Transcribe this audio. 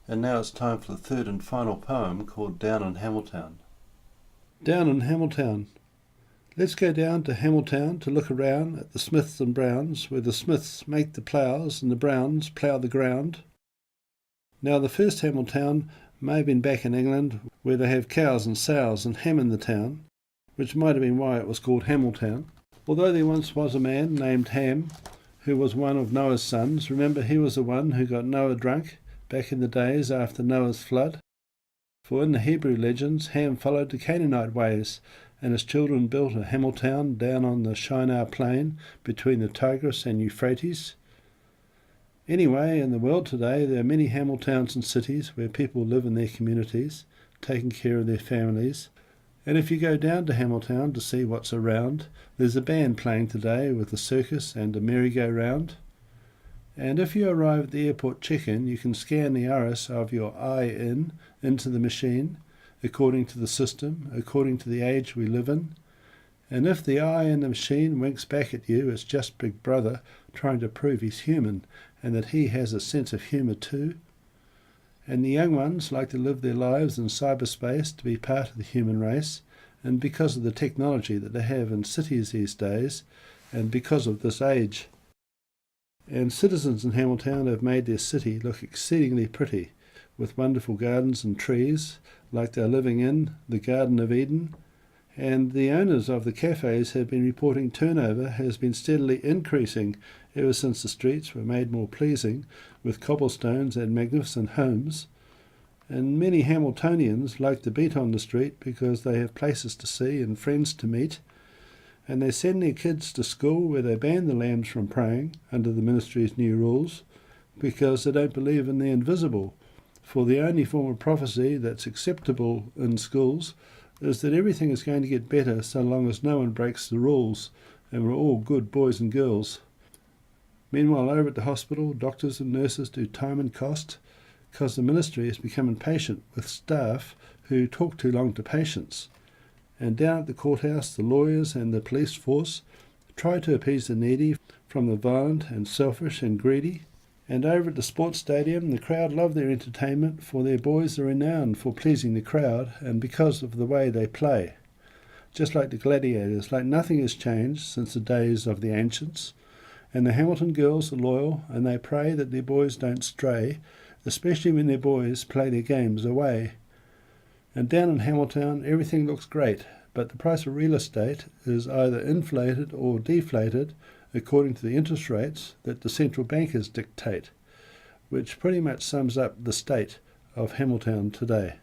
And now it's time for the third and final poem called Down in Hamil Town. Down in Hamil Town. Let's go down to Hamil Town to look around at the Smiths and Browns, where the Smiths make the ploughs and the Browns plough the ground. Now the first Hamil Town may have been back in England, where they have cows and sows and ham in the town, which might have been why it was called Hamil Town. Although there once was a man named Ham, who was one of Noah's sons. Remember, he was the one who got Noah drunk back in the days after Noah's flood. For in the Hebrew legends, Ham followed the Canaanite ways, and his children built a Hamil Town down on the Shinar plain between the Tigris and Euphrates. Anyway, in the world today, there are many Hamil Towns and cities where people live in their communities, taking care of their families. And if you go down to Hamil Town to see what's around, there's a band playing today with a circus and a merry-go-round. And if you arrive at the airport check-in, you can scan the iris of your eye into the machine, according to the system, according to the age we live in. And if the eye in the machine winks back at you, it's just Big Brother trying to prove he's human and that he has a sense of humour too. And the young ones like to live their lives in cyberspace to be part of the human race, and because of the technology that they have in cities these days, and because of this age. And citizens in Hamil Town have made their city look exceedingly pretty, with wonderful gardens and trees, like they're living in the Garden of Eden. And the owners of the cafes have been reporting turnover has been steadily increasing ever since the streets were made more pleasing with cobblestones and magnificent homes. And many Hamiltonians like to beat on the street because they have places to see and friends to meet. And they send their kids to school where they ban the lambs from praying under the ministry's new rules because they don't believe in the invisible. For the only form of prophecy that's acceptable in schools is that everything is going to get better so long as no one breaks the rules and we're all good boys and girls. Meanwhile, over at the hospital, doctors and nurses do time and cost because the ministry has become impatient with staff who talk too long to patients. And down at the courthouse, the lawyers and the police force try to appease the needy from the violent and selfish and greedy. And over at the sports stadium, the crowd love their entertainment, for their boys are renowned for pleasing the crowd and because of the way they play. Just like the gladiators, like nothing has changed since the days of the ancients. And the Hamilton girls are loyal and they pray that their boys don't stray, especially when their boys play their games away. And down in Hamil Town, everything looks great, but the price of real estate is either inflated or deflated according to the interest rates that the central bankers dictate, which pretty much sums up the state of Hamil Town today.